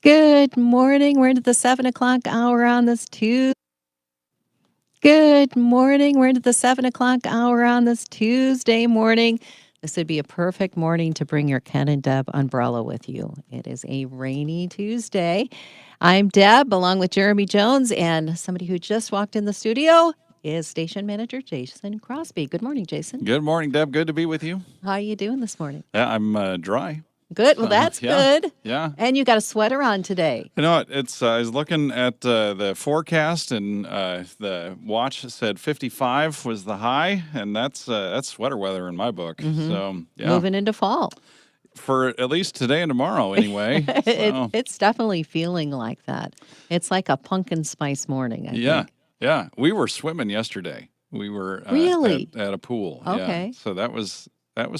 Good morning. We're into the 7 o'clock hour on this Tuesday. Good morning. We're into the 7 o'clock hour on this Tuesday morning. This would be a perfect morning to bring your Ken and Deb umbrella with you. It is a rainy Tuesday. I'm Deb, along with Jeremy Jones, and somebody who just walked in the studio is Station Manager Jason Crosby. Good morning, Jason. Good morning, Deb. Good to be with you. How are you doing this morning? Yeah, I'm dry. Good. Well, that's Yeah, good. yeah. And you got a sweater on today. You know what? It's I was looking at the forecast, and the watch said 55 was the high, and that's sweater weather in my book. So yeah, Moving into fall. for at least today and tomorrow, anyway. So It's definitely feeling like that. It's like a pumpkin spice morning, I yeah, think. yeah. We were swimming yesterday. We were Really? at a pool. Yeah. Okay. So that was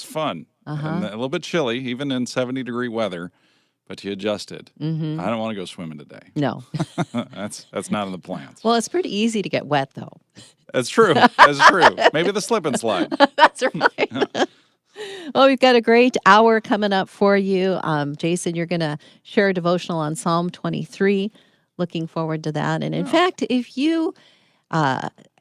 fun, and Uh-huh. a little bit chilly, even in 70-degree weather. But you adjusted. Mm-hmm. I don't want to go swimming today. No. That's not in the plans. Well, it's pretty easy to get wet, though. That's true. That's true. Maybe the slip and slide. That's right. Well, we've got a great hour coming up for you. Jason, you're going to share a devotional on Psalm 23. Looking forward to that. And in fact, if you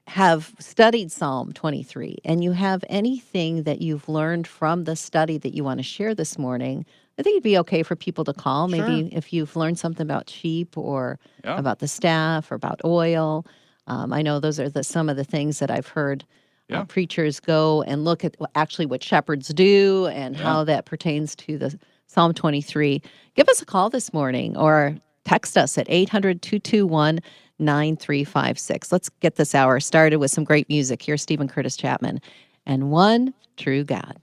have studied Psalm 23 and you have anything that you've learned from the study that you want to share this morning, I think it'd be okay for people to call. Maybe Sure. if you've learned something about sheep or Yeah. about the staff or about oil. I know those are some of the things that I've heard Yeah. preachers go and look at actually what shepherds do and Yeah. how that pertains to the Psalm 23. Give us a call this morning or text us at 800-221-9356. Let's get this hour started with some great music. Here's Stephen Curtis Chapman and One True God.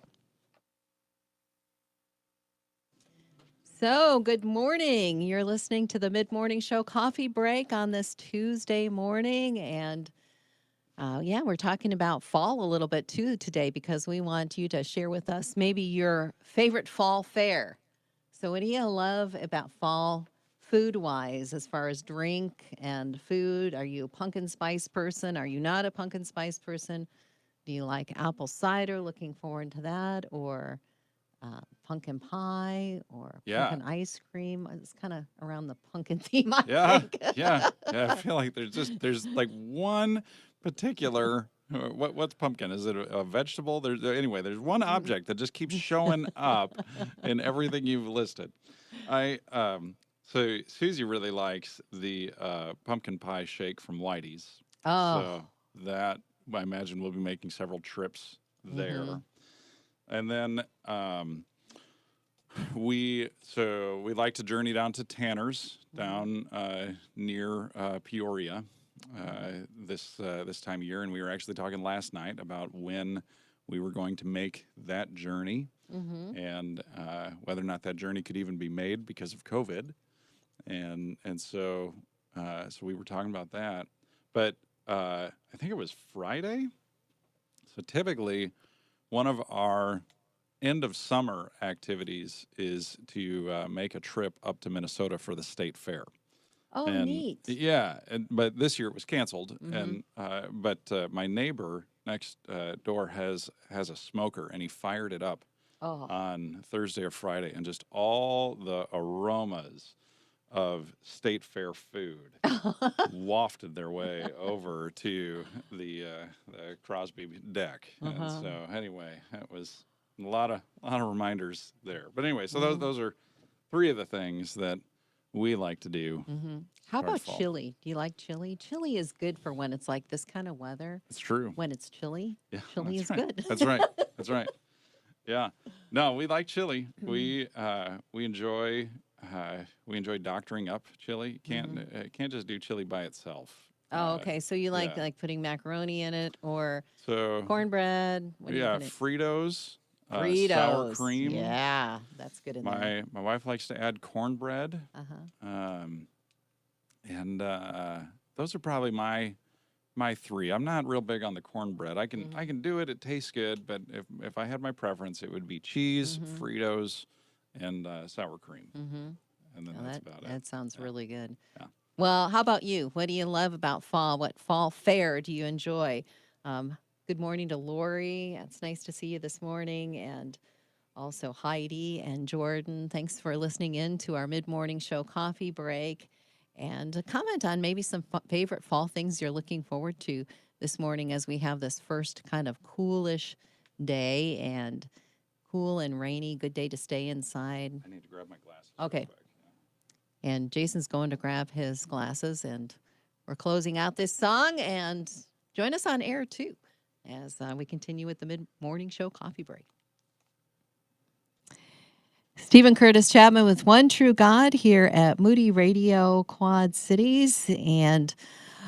So, good morning. You're listening to the Mid-Morning Show Coffee Break on this Tuesday morning. And yeah, we're talking about fall a little bit too today because we want you to share with us maybe your favorite fall fare. So, what do you love about fall food-wise as far as drink and food? Are you a pumpkin spice person? Are you not a pumpkin spice person? Do you like apple cider? Looking forward to that. Or pumpkin pie or Yeah. pumpkin ice cream. It's kind of around the pumpkin theme, I Yeah. think. Yeah. I feel like there's like one particular. What's pumpkin? Is it a vegetable? There's one object that just keeps showing up in everything you've listed. So Susie really likes the pumpkin pie shake from Whitey's. Oh, So that I imagine we'll be making several trips there. And then we like to journey down to Tanner's down near Peoria this time of year, and we were actually talking last night about when we were going to make that journey and whether or not that journey could even be made because of COVID, and so we were talking about that, but I think it was Friday. So typically, one of our end of summer activities is to make a trip up to Minnesota for the state fair. oh, And neat. yeah, but this year it was canceled. And but my neighbor next door has a smoker, and he fired it up Oh, on Thursday or Friday, and just all the aromas of state fair food wafted their way over to the Crosby deck. And so anyway, that was a lot of reminders there. But anyway, so those are three of the things that we like to do. how Part of about fall. chili? Do you like chili? Chili is good for when it's like this kind of weather. It's true. When it's chilly, Yeah, chili that's is right. good. That's right. That's right. Yeah. No, we like chili. We enjoy doctoring up chili. Can't just do chili by itself. Oh, okay. So you like yeah. like putting macaroni in it or So cornbread? What do you yeah, put in? Fritos, sour Fritos. cream. Yeah, that's good in there. My wife likes to add cornbread. And those are probably my three. I'm not real big on the cornbread. I can do it. It tastes good, but if I had my preference, it would be cheese, Fritos, and sour cream. And then Oh, that's about it. that sounds really good. Yeah. Well, how about you? What do you love about fall? What fall fare do you enjoy? Good morning to Lori. It's nice to see you this morning. And Also, Heidi and Jordan, thanks for listening in to our mid morning show coffee break. And a comment on maybe some favorite fall things you're looking forward to this morning as we have this first kind of coolish day and cool and rainy. Good day to stay inside. I need to grab my glasses. Okay. Real quick. And Jason's going to grab his glasses, and we're closing out this song. And join us on air too as we continue with the mid morning show coffee break. Stephen Curtis Chapman with One True God here at Moody Radio Quad Cities. And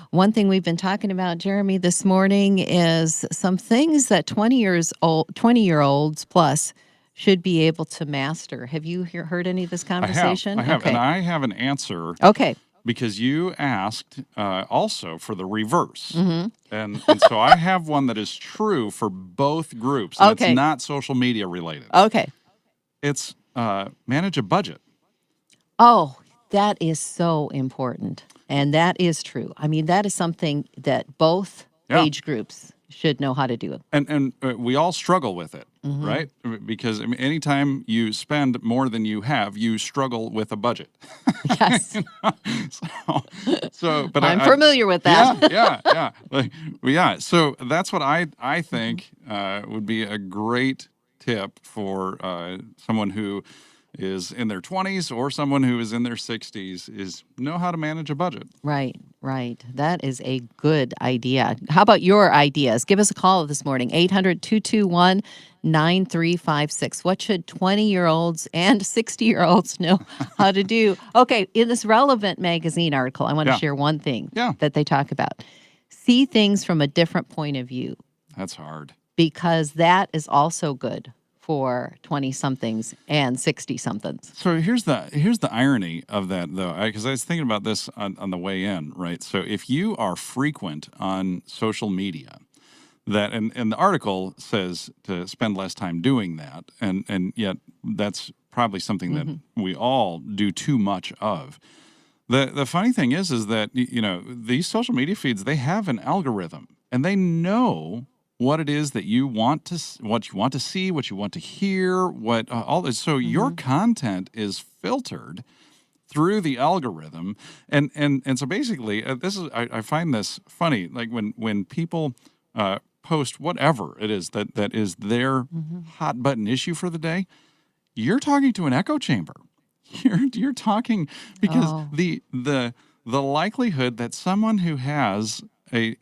one thing we've been talking about, Jeremy, this morning is some things that 20-year-olds plus should be able to master. Have you heard any of this conversation? I have, Okay. and I have an answer. Okay. Because you asked also for the reverse. Mm-hmm. And so I have one that is true for both groups. And Okay. It's not social media related. Okay. It's manage a budget. Oh, that is so important. And that is true. I mean, that is something that both age groups should know how to do. And we all struggle with it, Mm-hmm. right? Because I mean, anytime you spend more than you have, you struggle with a budget. Yes. But I'm familiar with that. Yeah. So that's what I think would be a great tip for someone who is in their 20s or someone who is in their 60s is know how to manage a budget. Right. That is a good idea. How about your ideas? Give us a call this morning, 800-221-9356. What should 20-year-olds and 60-year-olds know how to do? Okay, in this Relevant magazine article, I want to share one thing that they talk about. See things from a different point of view. That's hard. Because that is also good for 20-somethings and 60-somethings. So here's the irony of that, though, because I was thinking about this on the way in, right? So if you are frequent on social media, and the article says to spend less time doing that, and yet that's probably something that we all do too much of. The funny thing is that these social media feeds, they have an algorithm, and they know what it is that you want to see, what you want to hear, what all this. So your content is filtered through the algorithm, and so basically, this is I find this funny. Like when people post whatever it is that is their hot button issue for the day, you're talking to an echo chamber. You're talking because the likelihood that someone who has a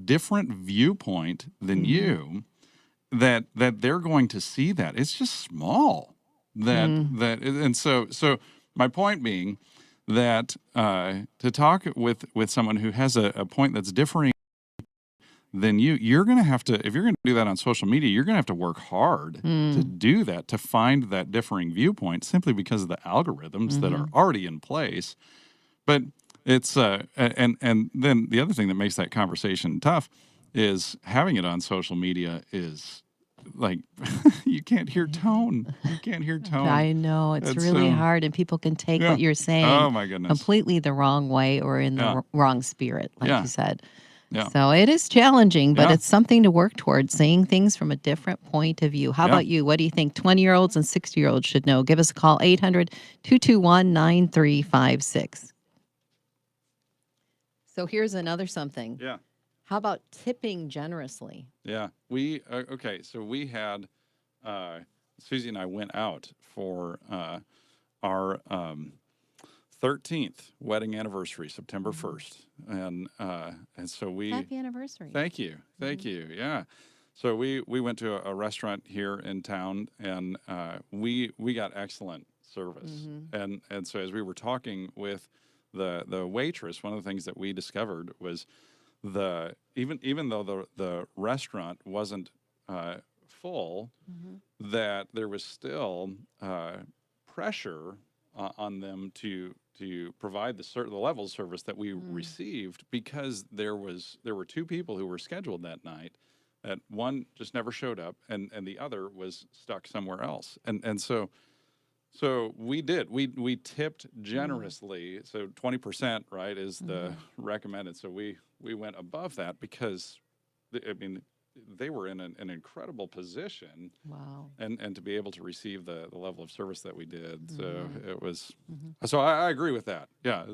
different viewpoint than you, that they're going to see that, it's just small. And so my point being that to talk with someone who has a point that's differing than you're going to have to, if you're going to do that on social media, you're going to have to work hard to do that, to find that differing viewpoint, simply because of the algorithms that are already in place. But it's and then the other thing that makes that conversation tough is having it on social media is like you can't hear tone. You can't hear tone. I know it's really hard, and people can take what you're saying oh my goodness, completely the wrong way or in the wrong spirit, like you said. Yeah. So it is challenging, but it's something to work towards, seeing things from a different point of view. How about you? What do you think 20-year-olds and 60-year-olds should know? Give us a call, 800-221-9356. So here's another something. Yeah. How about tipping generously? Yeah. We so we had Susie and I went out for our 13th wedding anniversary, September 1st. And so we Happy anniversary. Thank you. Yeah. So we went to a restaurant here in town, and we got excellent service. And so as we were talking with the waitress, one of the things that we discovered was even though the restaurant wasn't full, that there was still pressure on them to provide the level of service that we received, because there were two people who were scheduled that night, that one just never showed up, and the other was stuck somewhere else, and so we tipped generously. So 20%, right, is the recommended. So we went above that because they were in an incredible position, Wow. and to be able to receive the level of service that we did. So Mhm. it was, Mhm. so I agree with that. Yeah.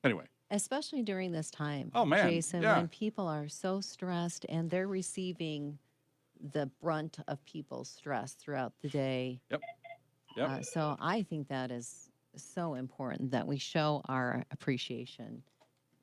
Anyway. Especially during this time, Oh man. Jason, Yeah. when people are so stressed and they're receiving the brunt of people's stress throughout the day. Yep. Yep. So I think that is so important that we show our appreciation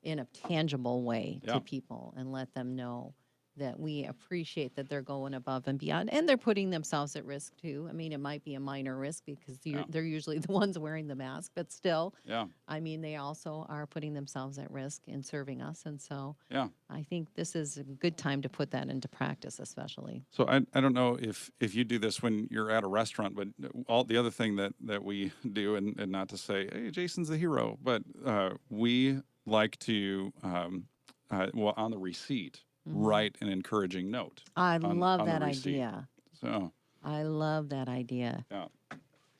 in a tangible way Yeah. to people and let them know that we appreciate that they're going above and beyond and they're putting themselves at risk too. I mean, it might be a minor risk because Yeah. they're usually the ones wearing the mask, but still, Yeah. I mean, they also are putting themselves at risk in serving us. And so Yeah. I think this is a good time to put that into practice, especially. So I don't know if you do this when you're at a restaurant, but all the other thing that we do, and not to say, hey, Jason's the hero, but we like to, well, on the receipt, Hmm. write an encouraging note I love on the that receipt. idea. So I love that idea. yeah.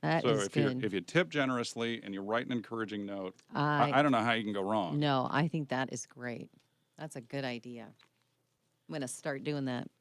That So is good. if you tip generously and you write an encouraging note, I I don't know how you can go wrong. No, I think that is great. That's a good idea. I'm going to start doing that.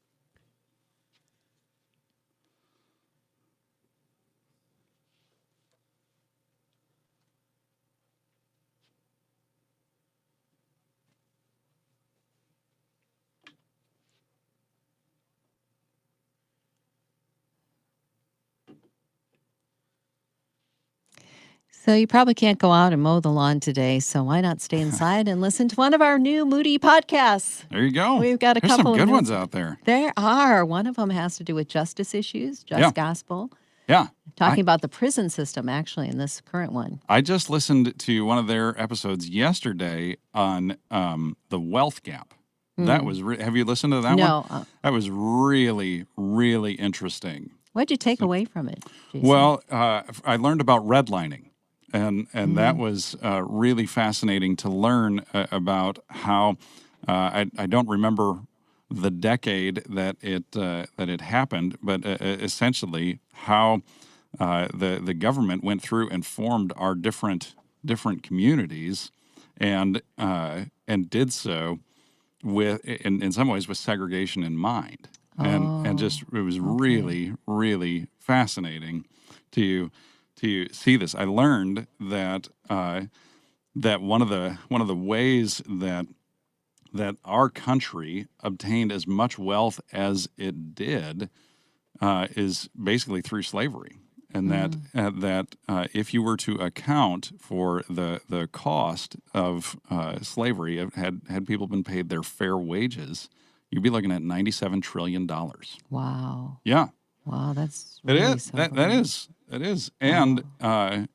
So you probably can't go out and mow the lawn today, so why not stay inside and listen to one of our new Moody podcasts? There you go. We've got a There's some couple of good new ones out there. There are. One of them has to do with justice issues, Yeah. just gospel, Yeah. talking about the prison system actually in this current one. I just listened to one of their episodes yesterday on the wealth gap. That was have you listened to that one? No. That was really, really interesting. What'd you take away from it, Jason? Well, I learned about redlining, and that Mhm. was really fascinating to learn about how I don't remember the decade that it happened, but essentially how the government went through and formed our different communities, and did so with in some ways with segregation in mind, and just it was Oh, okay. really fascinating to see this. I learned that that one of the ways that our country obtained as much wealth as it did is basically through slavery, and that if you were to account for the cost of slavery, had people been paid their fair wages, you'd be looking at $97 trillion. Wow. Yeah, Wow, that's it really is. That sobering. is. It is. Wow.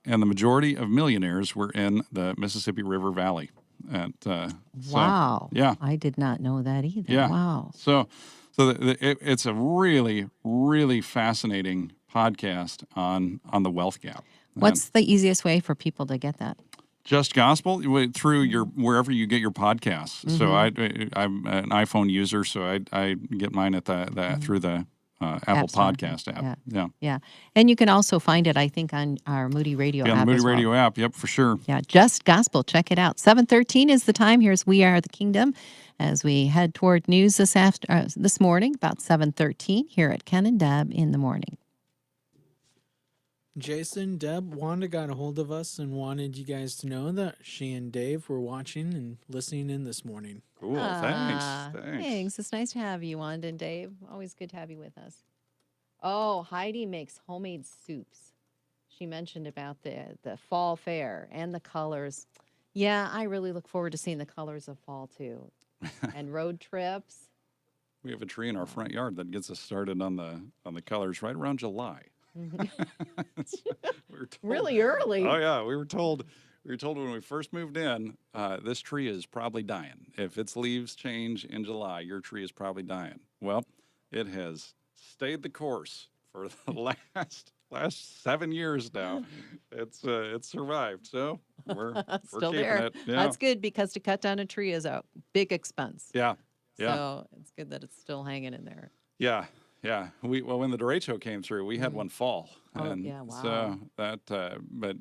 And the majority of millionaires were in the Mississippi River Valley. And so Wow. yeah, I did not know that either. yeah. Wow. So it's a really fascinating podcast on the wealth gap. And What's the easiest way for people to get that? Just Gospel through your wherever you get your podcasts. So Mhm. I'm an iPhone user, so I get mine at the through the Apple App Store. Podcast app. Yeah. Yeah, Yeah. And you can also find it, I think, on our Moody Radio be on the app Moody as well. Radio app. Yep, for sure. Yeah, Just Gospel. Check it out. 7:13 is the time. Here's We Are the Kingdom as we head toward news this morning, about 7:13 here at Ken and Deb in the morning. Jason, Deb, Wanda got a hold of us and wanted you guys to know that she and Dave were watching and listening in this morning. Cool. Ah, Thanks. thanks. It's nice to have you, Wanda and Dave. Always good to have you with us. Oh, Heidi makes homemade soups. She mentioned about the fall fair and the colors. Yeah, I really look forward to seeing the colors of fall too. And road trips. We have a tree in our front yard that gets us started on the colors right around July. Mhm. We were told, Really early. Oh yeah, we were told when we first moved in, this tree is probably dying. If its leaves change in July, your tree is probably dying. Well, it has stayed the course for the last 7 years now. It's survived. So we're Still keeping there. it. Yeah. That's good because to cut down a tree is a big expense. Yeah. Yeah. So it's good that it's still hanging in there. Yeah, yeah. When the derecho came through, we had Mhm. one fall, Oh, and yeah, wow. so that. But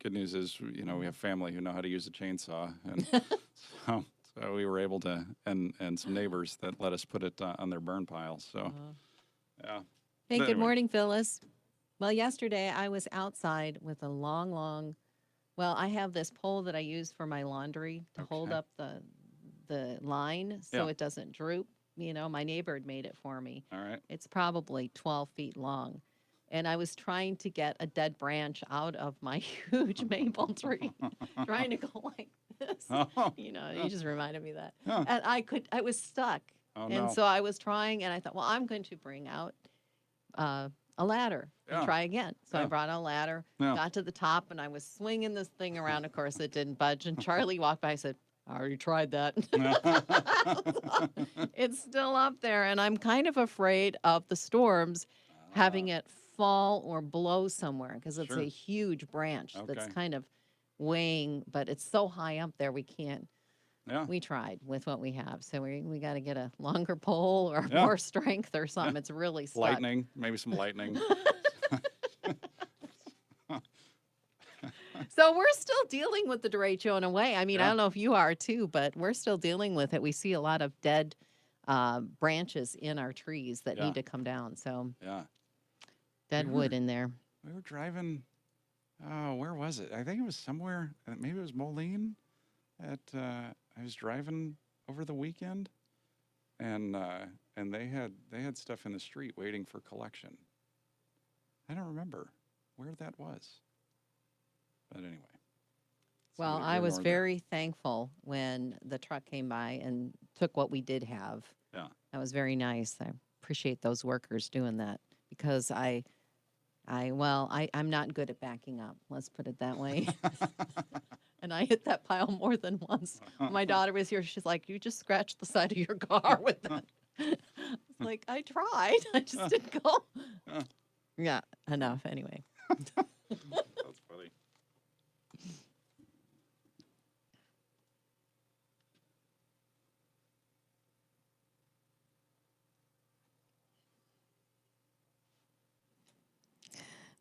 good news is, we have family who know how to use a chainsaw, and So we were able to, and some neighbors that let us put it on their burn pile. So Uh-huh. yeah. Hey, But good anyway, morning, Phyllis. Well, yesterday I was outside with a long, well, I have this pole that I use for my laundry to hold okay. up the line so Yeah. it doesn't droop. You know, my neighbor had made it for me. All right. It's probably 12 feet long. And I was trying to get a dead branch out of my huge maple tree, trying to go like this. Oh, You know, you yeah. just reminded me of that. Yeah. And I was stuck. Oh And no. so I was trying, and I thought, well, I'm going to bring out uh, a ladder and Yeah. try again. So I Yeah. brought a ladder, Yeah. got to the top, and I was swinging this thing around. Of course, it didn't budge. And Charlie walked by and said, I already tried that. It's still up there. And I'm kind of afraid of the storms Ah, having it fall or blow somewhere because it's a sure. huge branch that's Okay. kind of weighing, but it's so high up there we can't. Yeah. We tried with what we have. So we got to get a longer pole or Yeah. more strength or Yeah. something. It's really stuck. Lightning. Maybe some lightning. So we're still dealing with the derecho in a way. I mean, I Yeah. don't know if you are too, but we're still dealing with it. We see a lot of dead branches in our trees that Yeah. need to come down. So Yeah. dead We wood were in there. we were driving. Oh, where was it? I think it was somewhere. Maybe it was Moline. I was driving over the weekend, and they had stuff in the street waiting for collection. I don't remember where that was, but anyway. So Well, we- I we're was northern. very thankful when the truck came by and took what we did have. Yeah. That was very nice. I appreciate those workers doing that because I'm not good at backing up. Let's put it that way. And I hit that pile more than once. When my daughter was here, she's like, "You just scratched the side of your car with that." It's like, I tried. I just didn't go. Yeah, enough anyway. That's funny.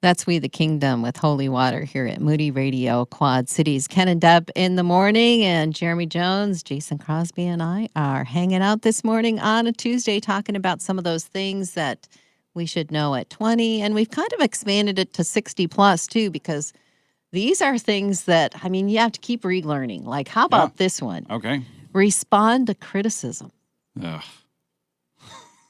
That's We the Kingdom with Holy Water here at Moody Radio, Quad Cities. Ken and Deb in the morning, and Jeremy Jones, Jason Crosby, and I are hanging out this morning on a Tuesday talking about some of those things that we should know at 20. And we've kind of expanded it to 60 plus too, because these are things that, I mean, you have to keep relearning. Like, how Yeah. about this one? Okay. Respond to criticism. Ugh.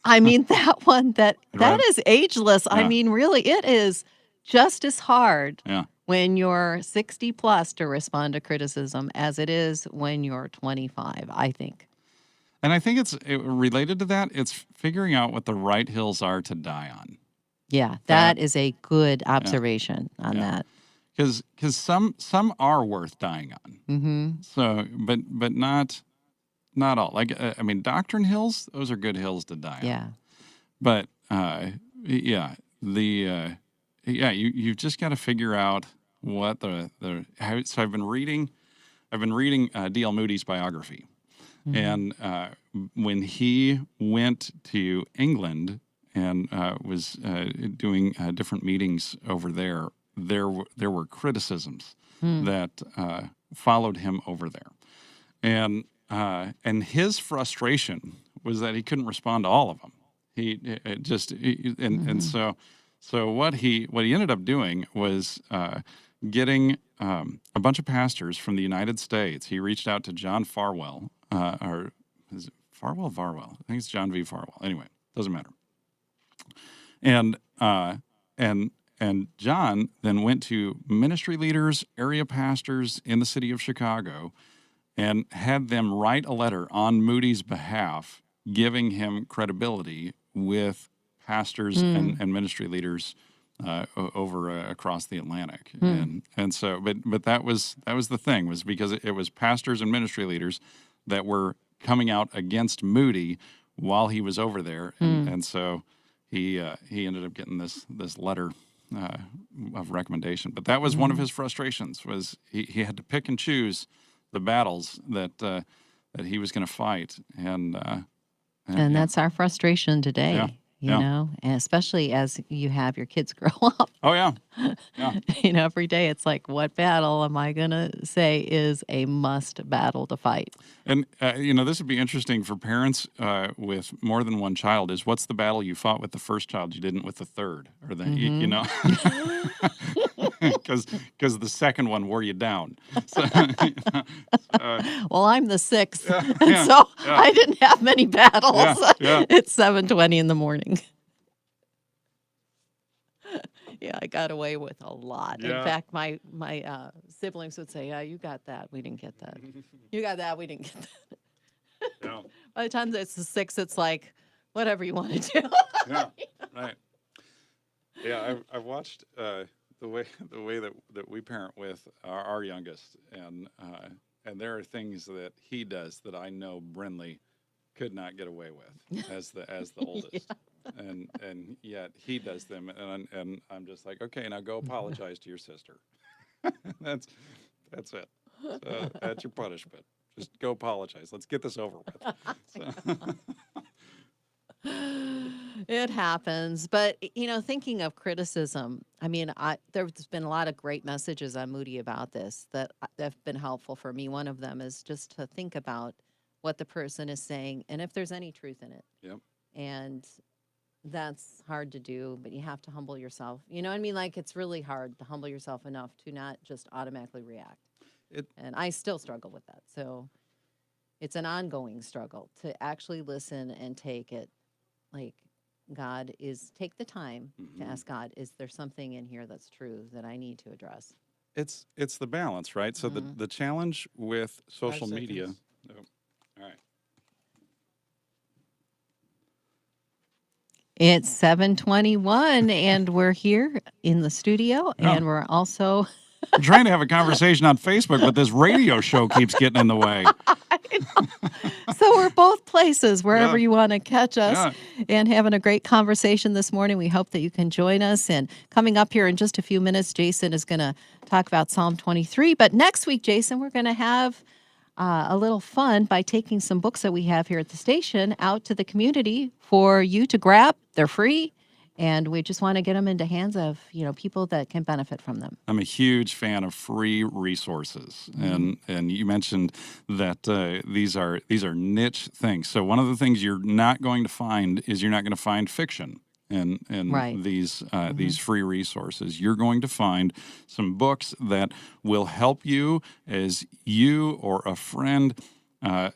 I mean, that one, that Right. is ageless. I Yeah. mean, really, it is just as hard Yeah. when you're 60 plus to respond to criticism as it is when you're 25, I think. And I think related to that. It's figuring out what the right hills are to die on. Yeah, That- that is a good observation on Yeah. that. Because some are worth dying on. Mm-hmm. So, but not all. Like I mean, doctrine hills, those are good hills to die on. Yeah. But yeah, you've just got to figure out what how. So I've been reading D.L. Moody's biography, Mhm. and when he went to England and was doing different meetings over there, there were criticisms Hmm. that followed him over there, and his frustration was that he couldn't respond to all of them. And so what he ended up doing was getting a bunch of pastors from the United States. He reached out to John Farwell, or is it Farwell? I think it's John V. Farwell. Anyway, doesn't matter. And John then went to ministry leaders, area pastors in the city of Chicago, and had them write a letter on Moody's behalf, giving him credibility with pastors and ministry leaders over across the Atlantic. And so, but that was the thing, was because it was pastors and ministry leaders that were coming out against Moody while he was over there, and so he ended up getting this letter of recommendation. But that was one of his frustrations, was he had to pick and choose the battles that he was going to fight, and And that's our frustration today. Yeah. you know, and especially as you have your kids grow up. Oh, yeah. Yeah. Every day it's like, what battle am I going to say is a must battle to fight? And, this would be interesting for parents with more than one child is what's the battle you fought with the first child you didn't with the third? Or the, because the second one wore you down. So, Well, I'm the sixth, yeah, and yeah, so yeah. I didn't have many battles. Yeah. It's 7:20 in the morning. Yeah, I got away with a lot. In Yeah. fact, my siblings would say, "Yeah, you got that. We didn't get that. You got that. We didn't get that." Yeah. By the time it's the six, it's like, whatever you want to do. Yeah, right. Yeah, I've watched the way that we parent with our youngest, and there are things that he does that I know Brinley could not get away with as the oldest, and yet he does them, and I'm just like, okay, now go apologize to your sister. that's it. So that's your punishment. Just go apologize. Let's get this over with. So. It happens. But, thinking of criticism, I mean, there's been a lot of great messages on Moody about this that have been helpful for me. One of them is just to think about what the person is saying and if there's any truth in it. Yep. And that's hard to do, but you have to humble yourself. You know what I mean? Like, it's really hard to humble yourself enough to not just automatically react. And I still struggle with that. So it's an ongoing struggle to actually listen and take it. Like, take the time to ask God, is there something in here that's true that I need to address? It's the balance, right? So the challenge with social media. Oh, all right. It's 7:21 and we're here in the studio and we're also I'm trying to have a conversation on Facebook, but this radio show keeps getting in the way. So we're both places wherever Yeah. you want to catch us and having a great conversation this morning. We hope that you can join us. And coming up here in just a few minutes, Jason is going to talk about Psalm 23. But next week, Jason, we're going to have a little fun by taking some books that we have here at the station out to the community for you to grab. They're free. And we just want to get them into hands of, people that can benefit from them. I'm a huge fan of free resources, and you mentioned that these are niche things. So one of the things you're not going to find is you're not going to find fiction in Right. these free resources. You're going to find some books that will help you as you or a friend are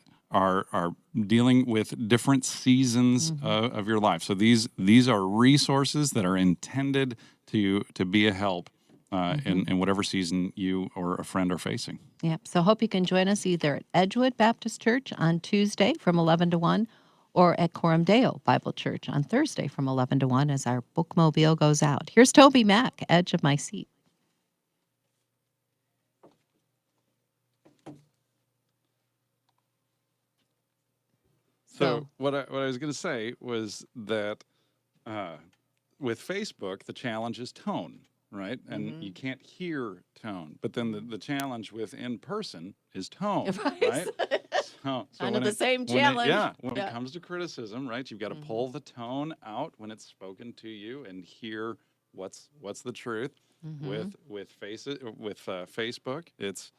dealing with different seasons of your life. So these are resources that are intended to be a help in whatever season you or a friend are facing. Yep. So hope you can join us either at Edgewood Baptist Church on Tuesday from 11 to 1 or at Coram Deo Bible Church on Thursday from 11 to 1 as our bookmobile goes out. Here's Toby Mack, Edge of My Seat. So what I was going to say was that with Facebook, the challenge is tone, right? And you can't hear tone. But then the challenge with in person is tone, right? So kind of the same challenge. When it comes to criticism, right? You've got to pull the tone out when it's spoken to you and hear what's the truth. With Facebook, it's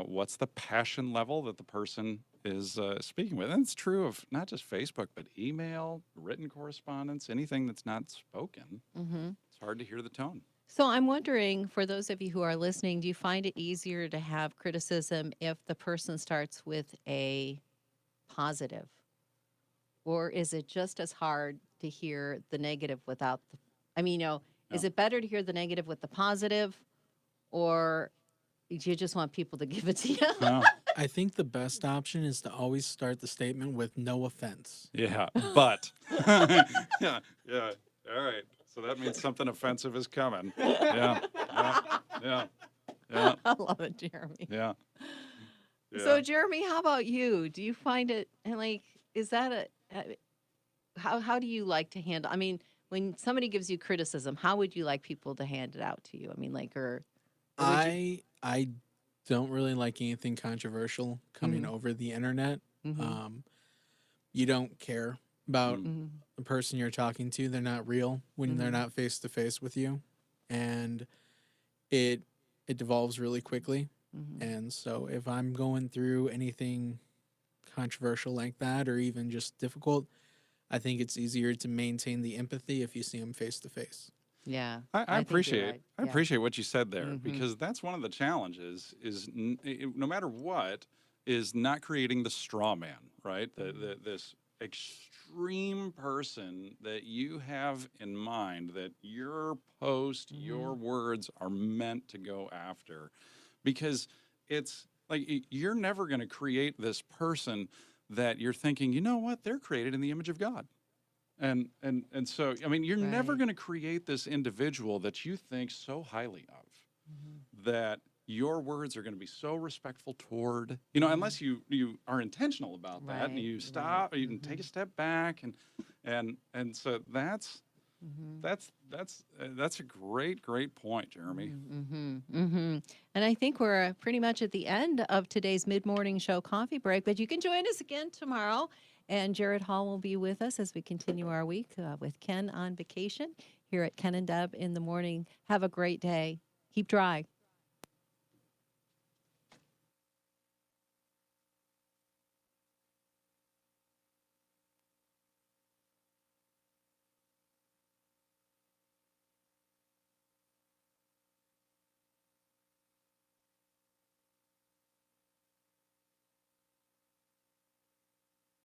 what's the passion level that the person is speaking with. And it's true of not just Facebook, but email, written correspondence, anything that's not spoken. It's hard to hear the tone. So I'm wondering, for those of you who are listening, do you find it easier to have criticism if the person starts with a positive? Or is it just as hard to hear the negative without the, is it better to hear the negative with the positive, or do you just want people to give it to you? I think the best option is to always start the statement with no offense. Yeah, but. yeah. All right. So that means something offensive is coming. Yeah. I love it, Jeremy. Yeah. So, Jeremy, how about you? Do you find it, is that how do you like to handle, when somebody gives you criticism, how would you like people to hand it out to you? I don't really like anything controversial coming over the internet. You don't care about the person you're talking to. They're not real when they're not face to face with you, and it devolves really quickly. And so if I'm going through anything controversial like that, or even just difficult, I think it's easier to maintain the empathy if you see them face to face. Yeah. I think you're appreciate right. I Yeah. appreciate what you said there because that's one of the challenges is no matter what is not creating the straw man, right? This extreme person that you have in mind that your post, your words are meant to go after, because it's like you're never going to create this person that you're thinking, you know what, they're created in the image of God. And so I mean you're never Right. going to create this individual that you think so highly of that your words are going to be so respectful toward, unless you are intentional about that and Right. you Right. stop, you can take a step back and so that's a great point, Jeremy. And I think we're pretty much at the end of today's mid-morning show coffee break, but you can join us again tomorrow. And Jared Hall will be with us as we continue our week with Ken on vacation here at Ken and Deb in the morning. Have a great day. Keep dry.